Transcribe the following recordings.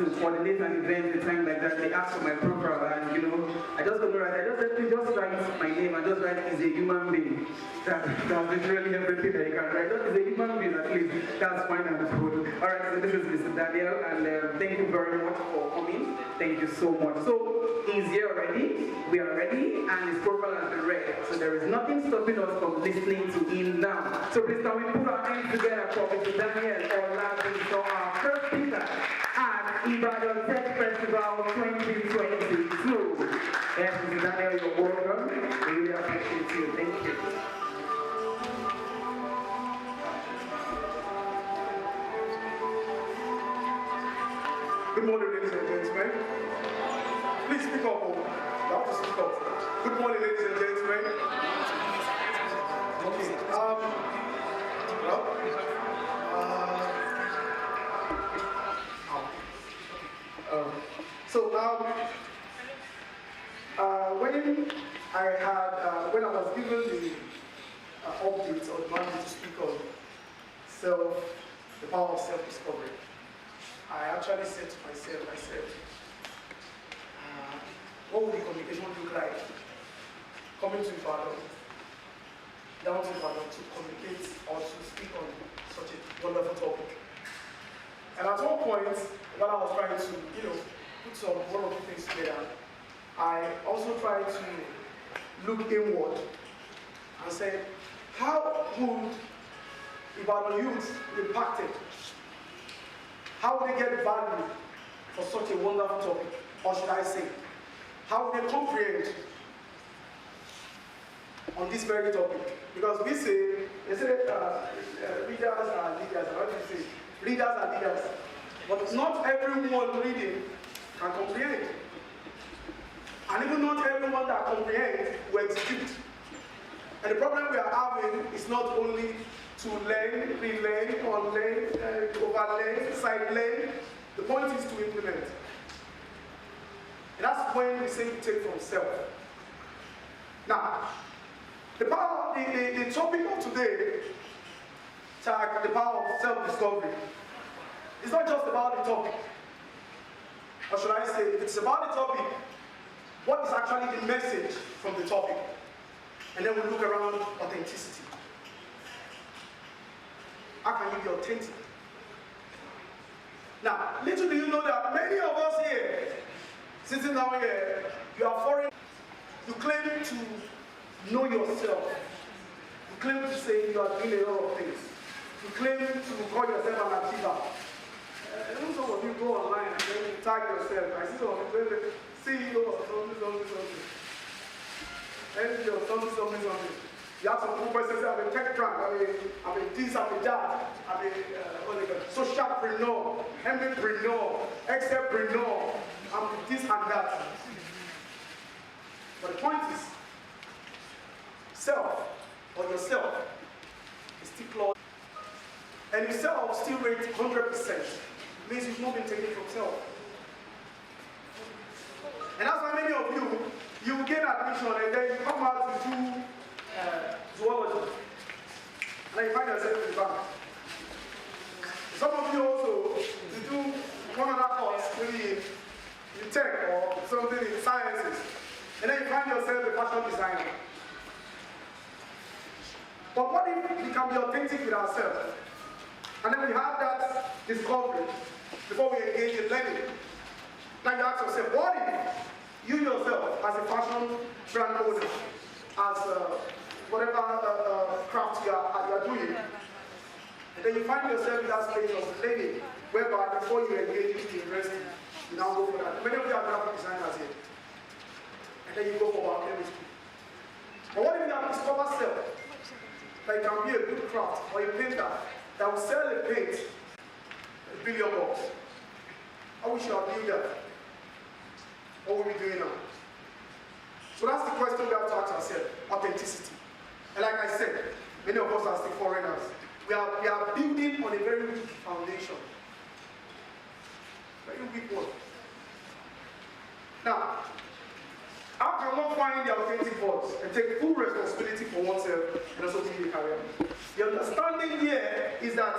to coordinate an event, a time like that, they asked for my profile, and I just don't know, right? I just said, please just write my name and just write is a human being. That's literally everything that you can write. Just is a human being, at least. That's fine and good. Alright, so this is Mr. Daniel, and thank you very much for coming. Thank you so much. So, he's here already, we are ready, and his profile has been read. So there is nothing stopping us from listening to him now. So please can we put our hands together for Mr. Daniel Olabi for our first speaker at Ibadan Tech Festival 2022. Yes, Mr. Daniel, you're welcome. We really appreciate you. Thank you. Good morning, ladies and gentlemen. Please speak up. You have to speak up. Good morning, ladies and gentlemen. Okay. When I was given the update or the mandate to speak on the power of self-discovery, I actually said to myself, what would the communication look like coming to Ibadan, down to Ibadan to communicate or to speak on such a wonderful topic? And at one point, while I was trying to, put some one or two things together, I also tried to look inward and say, how would Ibadan youth be impacted? How would they get value for such a wonderful topic? Or should I say, how would they comprehend on this very topic? Because they say readers are leaders. What do you say? Readers are leaders. But not everyone reading can comprehend. And even not everyone that comprehends will execute. And the problem we are having is not only to learn, relearn, unlearn, overlearn, side-learn. The point is to implement. And that's when we say we take from self. Now, the topic of today, the power of self-discovery, is not just about the topic. Or should I say, if it's about the topic, what is actually the message from the topic? And then we look around authenticity. How can you be authentic? Now, little do you know that many of us here, sitting down here, you are foreign. You claim to know yourself. You claim to say you are doing a lot of things. You claim to call yourself an achiever. Some of you go online and then you tag yourself. I see some of you CEO of something. MD of something. You have some cool persons say, I'm a tech brand, I'm a this, I'm a that, I'm a socialpreneur, MBpreneur, excelpreneur, I'm this and that. But the point is, self, or yourself, is still close. And if self still rates 100%, means you've not been taken from self. And that's why many of you get admission and then you come out to do zoology. And then you find yourself in the back. Some of you also to do one other course, maybe in tech or something in sciences. And then you find yourself a fashion designer. But what if we can be authentic with ourselves? And then we have that discovery before we engage in learning. Now you ask yourself, what if you yourself, as a fashion brand owner, as whatever craft you are doing, and then you find yourself in that stage of learning, whereby before you engage in university, you now go for that. Many of you are graphic designers here. And then you go for biochemistry. But what if you have discovered self? That you can be a good craft or a painter that will sell a paint $1 billion. How we should have built that? What will we be doing now? So that's the question we have to ask ourselves, authenticity. And like I said, many of us are still foreigners. We are building on a very weak foundation. Very weak one. Now, how can one find the authentic voice and take full responsibility for oneself and also build a career? The understanding here is that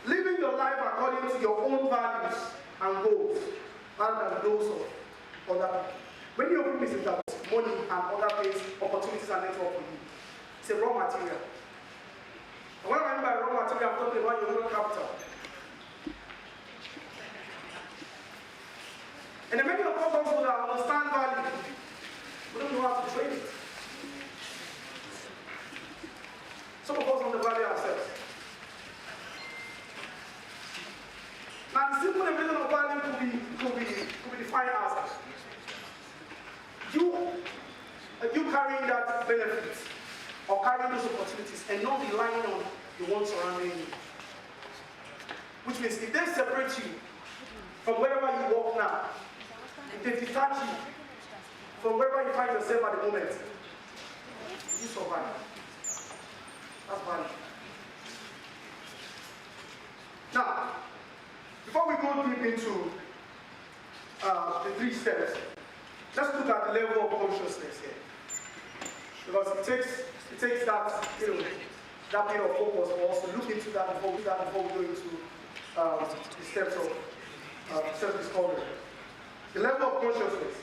living your life according to your own values and rather than those of other people. When you open business, that money and other things, opportunities and network for you. It's a raw material. And what I mean by raw material, I'm talking about your human capital. And the many of us also that understand value, we don't know how to trade it. Some of us undervalue ourselves. Now the simple definition of value could be defined as you carrying that benefit or carrying those opportunities and not relying on the ones surrounding you. Which means if they separate you from wherever you walk now, if they detach you from wherever you find yourself at the moment, you survive. That's value. Now, before we go deep into the 3 steps, let's look at the level of consciousness here. Because it takes that, that bit of focus for us to look into that before we go into the steps of self-discovery. The level of consciousness.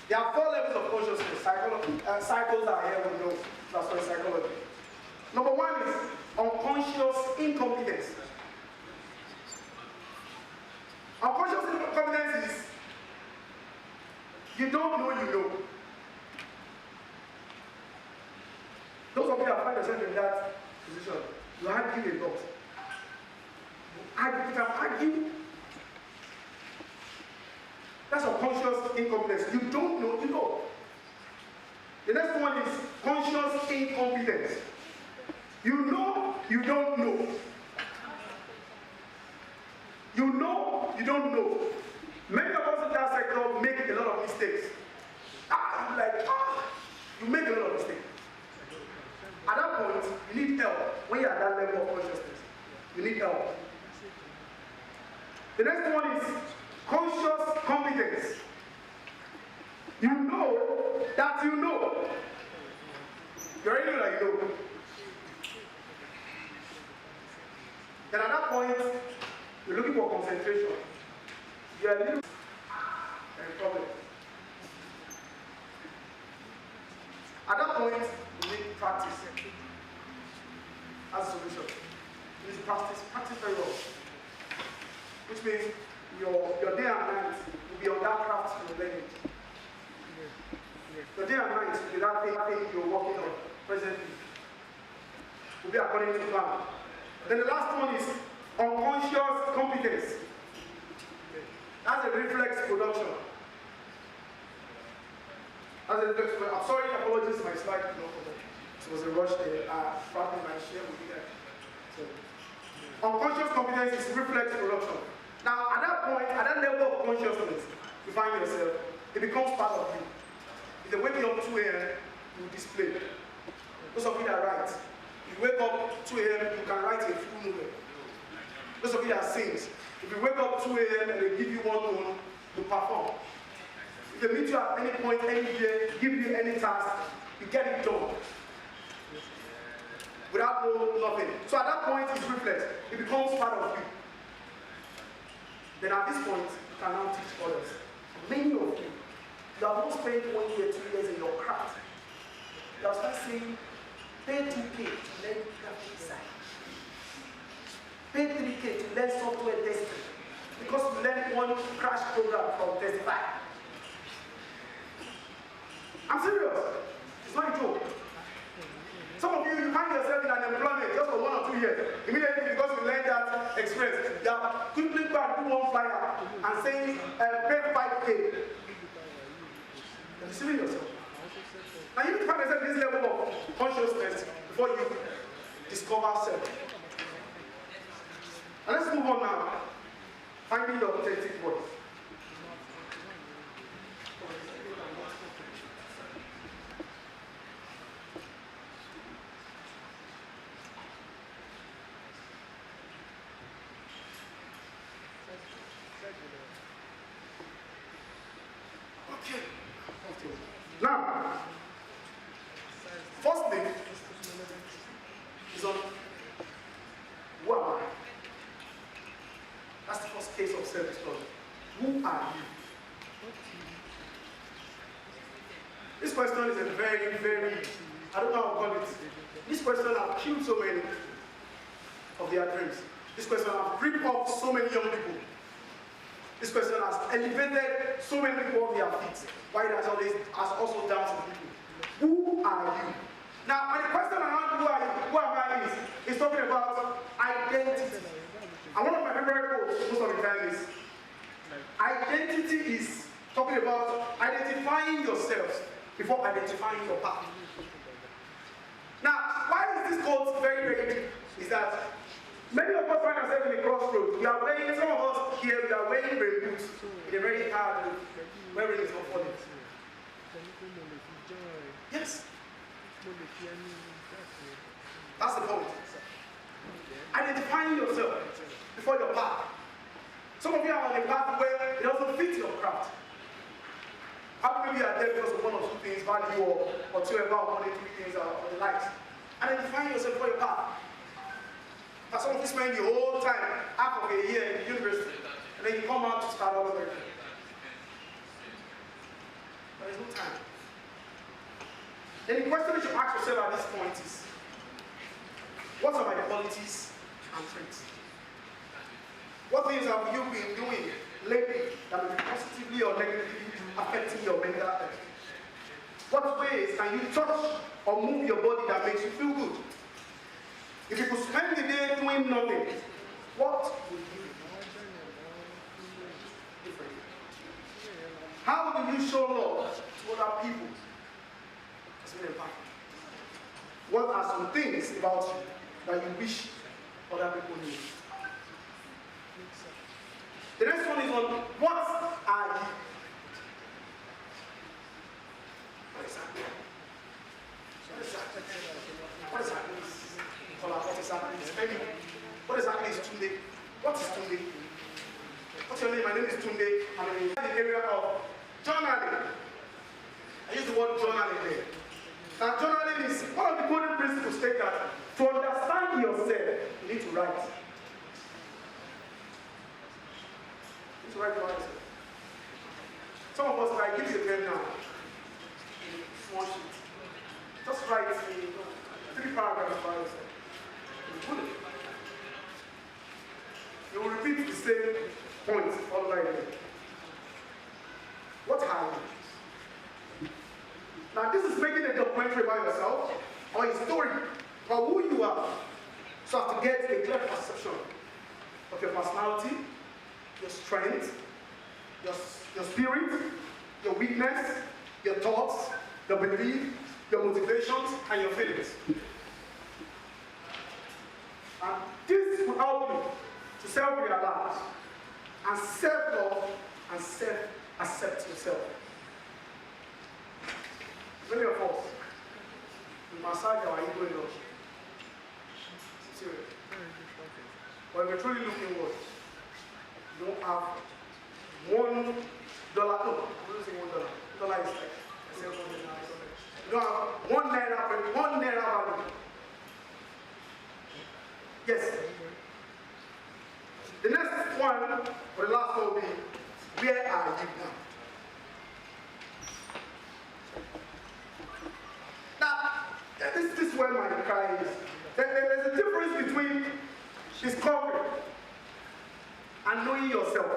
There are 4 levels of consciousness. Cycles are here, we know. That's why psychology. Number 1 is unconscious incompetence. Unconscious incompetence is you don't know you know. Those of you that find yourself in that position, you argue a lot. You can argue. That's unconscious incompetence. You don't know, you know. The next one is conscious incompetence. You know, you don't know. You know, you don't know. Many of us in that sector make a lot of mistakes. You make a lot of mistakes. At that point, you need help. When you're at that level of consciousness, you need help. The next one is conscious competence. You know that you know. You already know that you know. Then at that point, you're looking for concentration. You're a little problem. At that point, you need practice. As a solution. You need to practice very well. Which means your day and night will be on that craft you're learning. Your day and night will be that thing you're working on presently. Will be according to plan. Then the last one is unconscious competence. That's a reflex production. I'm sorry, apologies, my slide did not come. It was a rush there. Probably my share will be there. So, unconscious competence is reflex production. Now, at that point, at that level of consciousness, you find yourself, it becomes part of you. If they wake you up 2 a.m., you display. Those of you that write, if you wake up 2 a.m., you can write a full novel. Those of you that sings, if you wake up 2 a.m. and they give you one tone, you perform. If they meet you at any point, any day, give you any task, you get it done. Without nothing. So at that point, it's reflex. It becomes part of you. Then at this point, you can now teach others. Many of you have not spent 1 year, 2 years in your craft. You have started saying, pay 2K to learn graphic design. Pay 3K to learn software testing. Because you learned one crash program from Testify. I'm serious. It's not a joke. Some of you find yourself in unemployment just for 1 or 2 years. Immediately because you learned that experience. You have quickly go and do one flyer and say, pay 5K. You're deceiving yourself. Now you need to find yourself in this level of consciousness before you discover self. And let's move on now. Finding the authentic voice. Okay. Now, first thing is on who am I? That's the first case of self-discovery. Who are you? This question is a very, very, I don't know how to call it. This question has killed so many of their dreams. This question has ripped off so many young people. This question has elevated so many people on their feet. Why it has also down some people. Who are you? Now, when the question around who are you, who am I is talking about identity. And one of my favorite quotes most of the time is, identity is talking about identifying yourselves before identifying your path. Now, why is this quote very, very deep? Is that many of us find ourselves in a crossroads. We are wearing, some of us here, we are wearing rain boots in a very hard road, where rain is not falling. Yes. That's the point. Identifying yourself before your path. Some of you are on a path where it doesn't fit your craft. How many of you are there because of one or two things, value or two about 1 or 3 things or the likes? Identifying yourself before your path. But some of you spend the whole time, half of a year in university, and then you come out to start all over again. There is no time. Then the question you should ask yourself at this point is, what are my qualities and traits? What things have you been doing lately that will be positively or negatively affecting your mental health? What ways can you touch or move your body that makes you feel good? If you could spend the day doing nothing, what would you do differently? How do you show love to other people? It's very important. What are some things about you that you wish other people knew? The next one is on what are you? What is happening? What is happening? What is happening? What is happening is Tunde. What is Tunde? What's your name? My name is Tunde. I'm in the area of journaling. I use the word journaling there. Now, journaling is one of the golden principles state that to understand yourself, you need to write. You need to write about yourself. Some of us, I give you a pen now. Small sheet. Just write 3 paragraphs about yourself. You will repeat the same points all over again. What are you? Now, this is making a documentary about yourself or a story about who you are, so as to get a clear perception of your personality, your strength, your spirit, your weakness, your thoughts, your belief, your motivations, and your feelings. And this will help you to self-realize and self-love and self-accept yourself. Many of us, we massage our ego in us. Serious. But if we're truly looking inward, you don't have $1. No, I'm not saying $1. $1 is like, I say $1. You don't have one naira value. Yes. The next one, or the last one, will be, where are you now? Now, this is where my cry is. There's a difference between discovery and knowing yourself.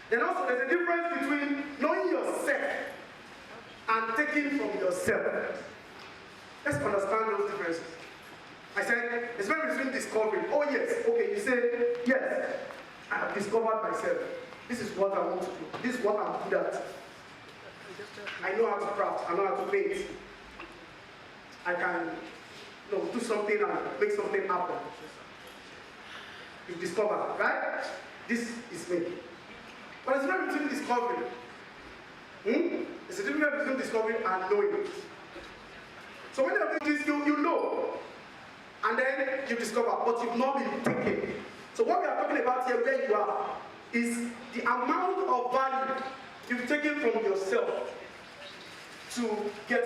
Then also there's a difference between knowing yourself and taking from yourself. Let's understand those differences. I said, it's very between discovery. Oh yes, okay, you say, yes, I have discovered myself. This is what I want to do. This is what I'm good at. I know how to craft, I know how to paint. I can do something and make something happen. You discover, right? This is me. But it's very between discovery. It's a difference between discovery and knowing. So when you do this, you know. And then you discover, but you've not been taken. So what we are talking about here, where you are, is the amount of value you've taken from yourself to get